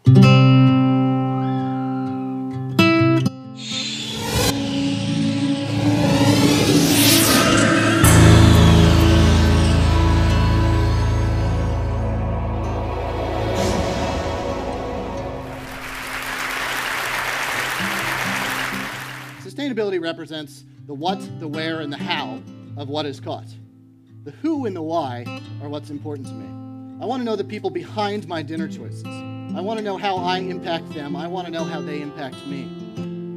Sustainability represents the what, the where, and the how of what is caught. The who and the why are what's important to me. I want to know the people behind my dinner choices. I want to know how I impact them. I want to know how they impact me.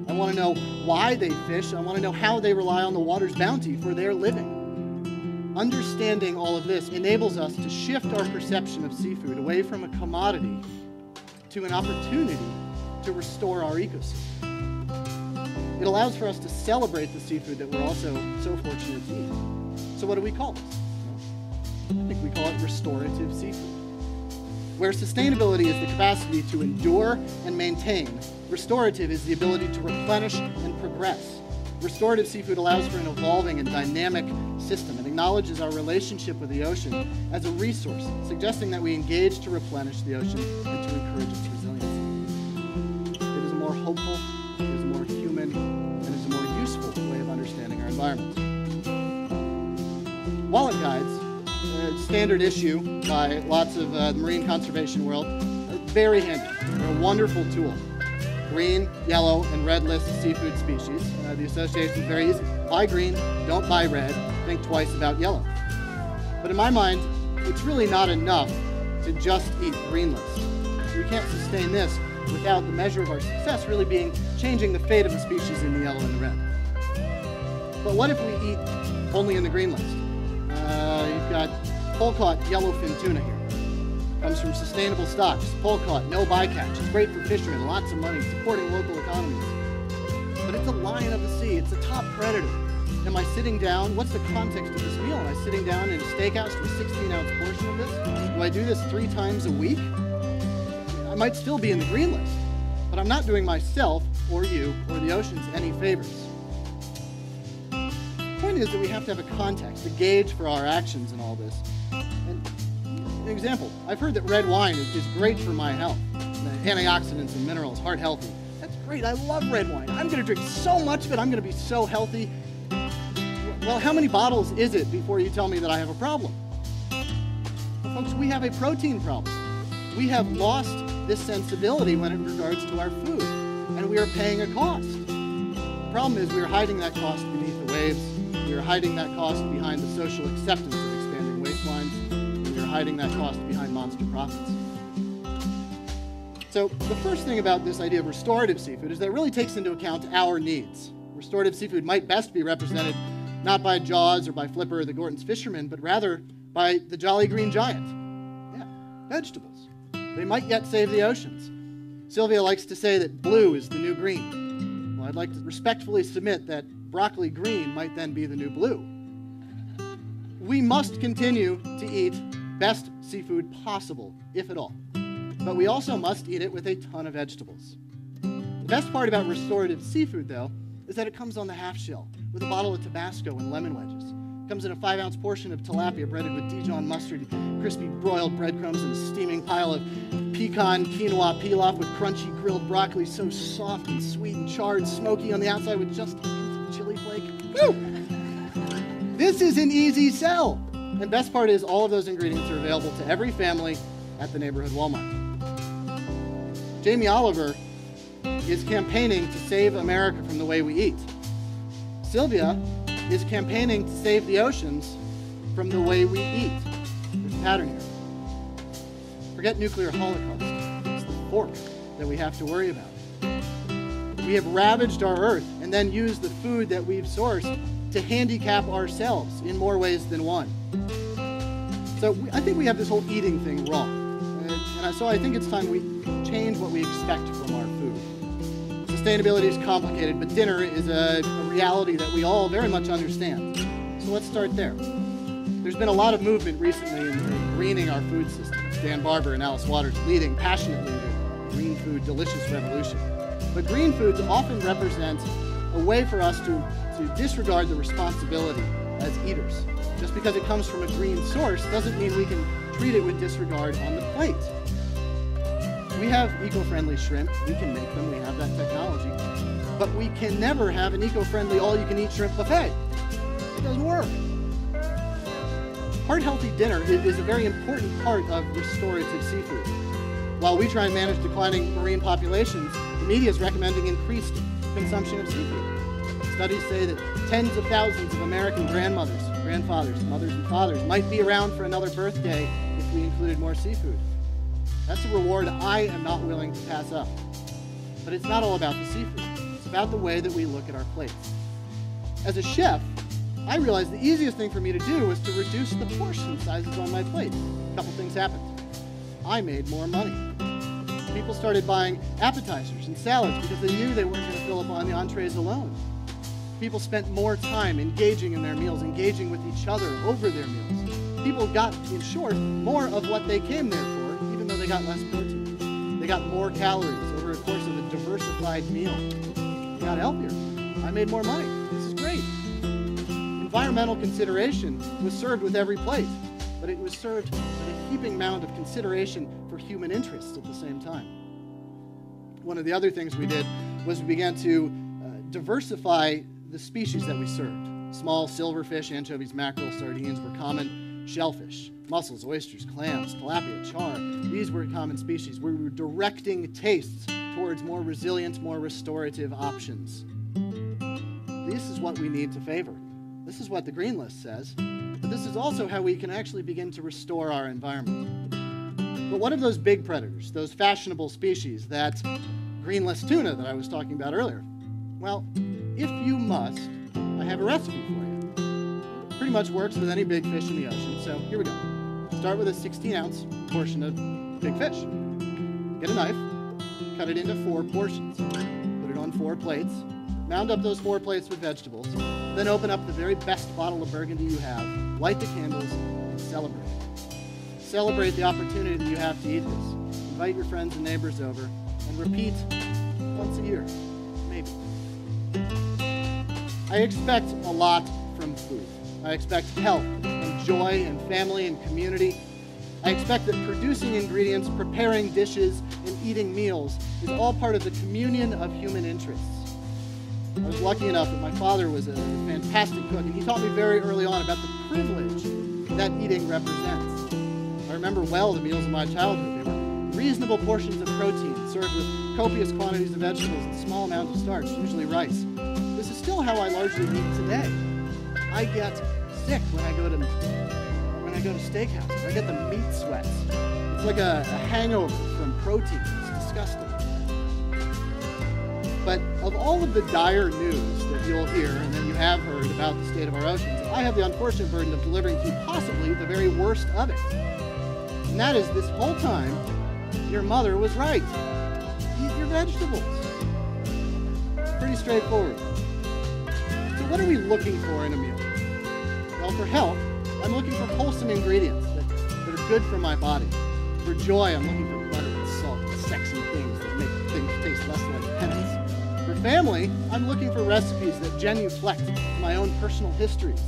I want to know why they fish. I want to know how they rely on the water's bounty for their living. Understanding all of this enables us to shift our perception of seafood away from a commodity to an opportunity to restore our ecosystem. It allows for us to celebrate the seafood that we're also so fortunate to eat. So what do we call this? I think we call it restorative seafood. Where sustainability is the capacity to endure and maintain, restorative is the ability to replenish and progress. Restorative seafood allows for an evolving and dynamic system and acknowledges our relationship with the ocean as a resource, suggesting that we engage to replenish the ocean and to encourage its resilience. It is a more hopeful, it is a more human, and it is a more useful way of understanding our environment. Wallet guides, a standard issue by lots of the marine conservation world, are very handy. They're a wonderful tool. Green, yellow, and red list seafood species. The association is very easy. Buy green, don't buy red, think twice about yellow. But in my mind, it's really not enough to just eat green list. We can't sustain this without the measure of our success really being changing the fate of the species in the yellow and the red. But what if we eat only in the green list? You've got pole-caught yellowfin tuna here. Comes from sustainable stocks, pole-caught, no bycatch. It's great for fishermen, lots of money, supporting local economies. But it's a lion of the sea, it's a top predator. Am I sitting down? What's the context of this meal? Am I sitting down in a steakhouse for a 16-ounce portion of this? Do I do this 3 times a week? I might still be in the green list, but I'm not doing myself, or you, or the oceans any favors. The point is that we have to have a context, a gauge for our actions in all this. And an example, I've heard that red wine is great for my health. The antioxidants and minerals, heart healthy. That's great, I love red wine. I'm gonna drink so much of it, I'm gonna be so healthy. Well, how many bottles is it before you tell me that I have a problem? Well, folks, we have a protein problem. We have lost this sensibility when it regards to our food, and we are paying a cost. The problem is we are hiding that cost beneath the waves. We are hiding that cost behind the social acceptance of expanding waistlines. And we are hiding that cost behind monster profits. So the first thing about this idea of restorative seafood is that it really takes into account our needs. Restorative seafood might best be represented not by Jaws or by Flipper or the Gorton's fishermen, but rather by the Jolly Green Giant. Yeah, vegetables. They might yet save the oceans. Sylvia likes to say that blue is the new green. Well, I'd like to respectfully submit that broccoli green might then be the new blue. We must continue to eat best seafood possible, if at all. But we also must eat it with a ton of vegetables. The best part about restorative seafood, though, is that it comes on the half shell with a bottle of Tabasco and lemon wedges. It comes in a 5-ounce portion of tilapia breaded with Dijon mustard, crispy broiled breadcrumbs, and a steaming pile of pecan quinoa pilaf with crunchy grilled broccoli, so soft and sweet and charred, smoky on the outside with just a hint of chili flake. Woo! This is an easy sell. And best part is all of those ingredients are available to every family at the neighborhood Walmart. Jamie Oliver is campaigning to save America from the way we eat. Sylvia is campaigning to save the oceans from the way we eat. There's a pattern here. Forget nuclear holocaust. It's the fork that we have to worry about. We have ravaged our earth and then used the food that we've sourced to handicap ourselves in more ways than one. So I think we have this whole eating thing wrong. So I think it's time we change what we expect from our food. Sustainability is complicated, but dinner is a reality that we all very much understand. So let's start there. There's been a lot of movement recently in greening our food systems. Dan Barber and Alice Waters leading passionately the green food delicious revolution. But green foods often represent a way for us to disregard the responsibility as eaters. Just because it comes from a green source doesn't mean we can treat it with disregard on the plate. we have eco-friendly shrimp. We can make them. We have that technology. But we can never have an eco-friendly all-you-can-eat shrimp buffet. It doesn't work. Heart-healthy dinner is a very important part of restorative seafood. While we try and manage declining marine populations, the media is recommending increased consumption of seafood. Studies say that tens of thousands of American grandmothers, grandfathers, mothers, and fathers might be around for another birthday if we included more seafood. That's a reward I am not willing to pass up. But it's not all about the seafood. It's about the way that we look at our plates. As a chef, I realized the easiest thing for me to do was to reduce the portion sizes on my plate. A couple things happened. I made more money. People started buying appetizers and salads because they knew they weren't going to fill up on the entrees alone. People spent more time engaging in their meals, engaging with each other over their meals. People got, in short, more of what they came there for, even though they got less protein. They got more calories over a course of a diversified meal. They got healthier. I made more money. This is great. Environmental consideration was served with every plate, but it was served with a heaping mound of consideration for human interests at the same time. One of the other things we did was we began to diversify the species that we served. Small silverfish, anchovies, mackerel, sardines were common. Shellfish, mussels, oysters, clams, tilapia, char, these were common species. We were directing tastes towards more resilient, more restorative options. This is what we need to favor. This is what the Green List says, but this is also how we can actually begin to restore our environment. But what of those big predators, those fashionable species, that Green List tuna that I was talking about earlier? Well, if you must, I have a recipe for you. It pretty much works with any big fish in the ocean, so here we go. Start with a 16-ounce portion of big fish. Get a knife, cut it into 4 portions, put it on 4 plates, mound up those 4 plates with vegetables, then open up the very best bottle of Burgundy you have, light the candles, and celebrate. Celebrate the opportunity that you have to eat this. Invite your friends and neighbors over, and repeat once a year, maybe. I expect a lot from food. I expect health and joy and family and community. I expect that producing ingredients, preparing dishes, and eating meals is all part of the communion of human interests. I was lucky enough that my father was a fantastic cook, and he taught me very early on about the privilege that eating represents. I remember well the meals of my childhood. They were reasonable portions of protein, served with copious quantities of vegetables and small amounts of starch, usually rice. This is still how I largely eat today. I get sick when I go to steakhouses. I get the meat sweats. It's like a hangover from protein. It's disgusting. But of all of the dire news that you'll hear and that you have heard about the state of our oceans, I have the unfortunate burden of delivering to you possibly the very worst of it. And that is, this whole time, your mother was right. Eat your vegetables. Pretty straightforward. So what are we looking for in a meal? Well, for health, I'm looking for wholesome ingredients that are good for my body. For joy, I'm looking for butter and salt and sexy things that make things taste less like penance. For family, I'm looking for recipes that genuflect my own personal histories.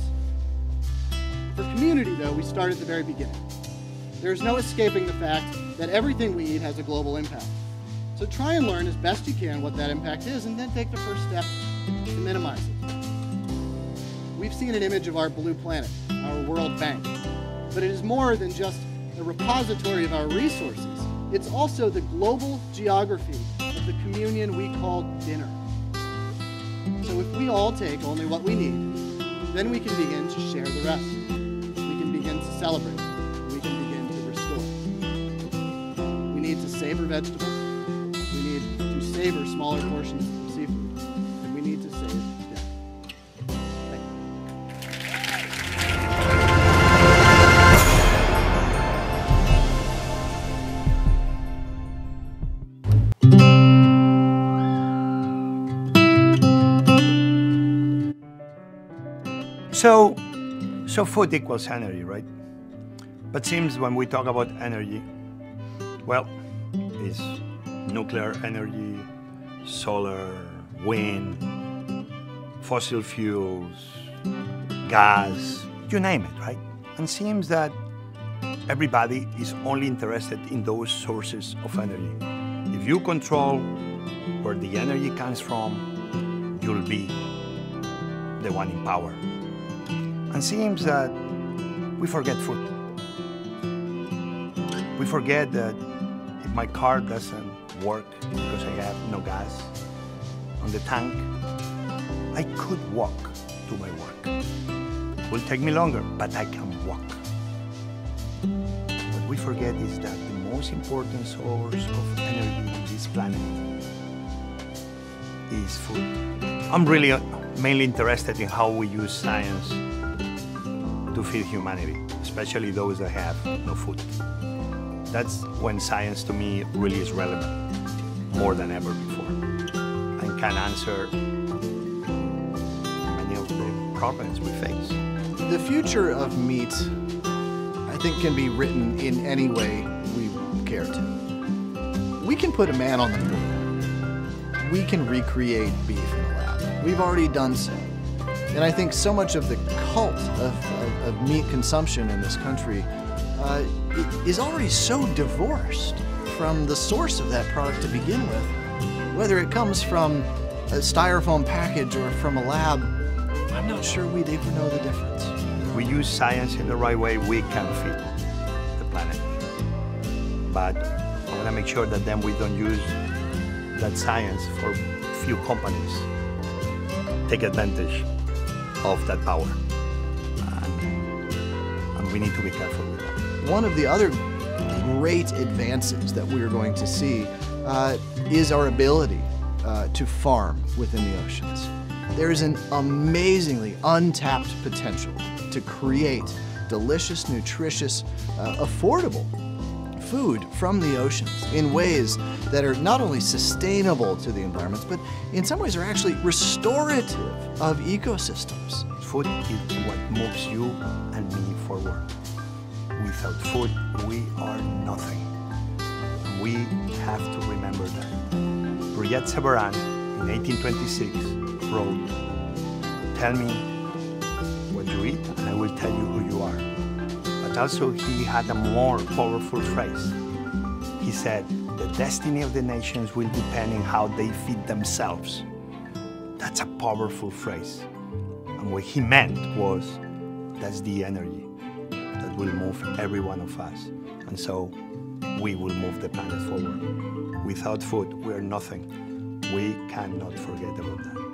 For community, though, we start at the very beginning. There's no escaping the fact that everything we eat has a global impact. So try and learn as best you can what that impact is, and then take the first step to minimize it. We've seen an image of our blue planet, our World Bank, but it is more than just a repository of our resources. It's also the global geography of the communion we call dinner. So if we all take only what we need, then we can begin to share the rest. We can begin to celebrate. We can begin to restore. We need to savor vegetables. We need to savor smaller portions of seafood. And we need to save dinner. Thank you. So food equals energy, right? But seems when we talk about energy, well, it's nuclear energy, solar, wind, fossil fuels, gas, you name it, right? And seems that everybody is only interested in those sources of energy. If you control where the energy comes from, you'll be the one in power. And it seems that we forget food. We forget that if my car doesn't work because I have no gas on the tank, I could walk to my work. It will take me longer, but I can walk. What we forget is that the most important source of energy on this planet is food. I'm really mainly interested in how we use science to feed humanity, especially those that have no food. That's when science to me really is relevant, more than ever before, and can answer many of the problems we face. The future of meat, I think, can be written in any way we care to. We can put a man on the moon. We can recreate beef in a lab. We've already done so. And I think so much of the cult of meat consumption in this country is already so divorced from the source of that product to begin with. Whether it comes from a styrofoam package or from a lab, I'm not sure we'd ever know the difference. If we use science in the right way, we can feed the planet. But I want to make sure that then we don't use that science for few companies take advantage of that power. And we need to be careful with that. One of the other great advances that we're going to see is our ability to farm within the oceans. There is an amazingly untapped potential to create delicious, nutritious, affordable food from the oceans in ways that are not only sustainable to the environments, but in some ways are actually restorative of ecosystems. Food is what moves you and me forward. Without food, we are nothing. We have to remember that. Brillat Savarin, in 1826, wrote, "Tell me what you eat, and I will tell you who you are." But also, he had a more powerful phrase. He said, "The destiny of the nations will depend on how they feed themselves." That's a powerful phrase. And what he meant was, that's the energy that will move every one of us. And so we will move the planet forward. Without food, we are nothing. We cannot forget about that.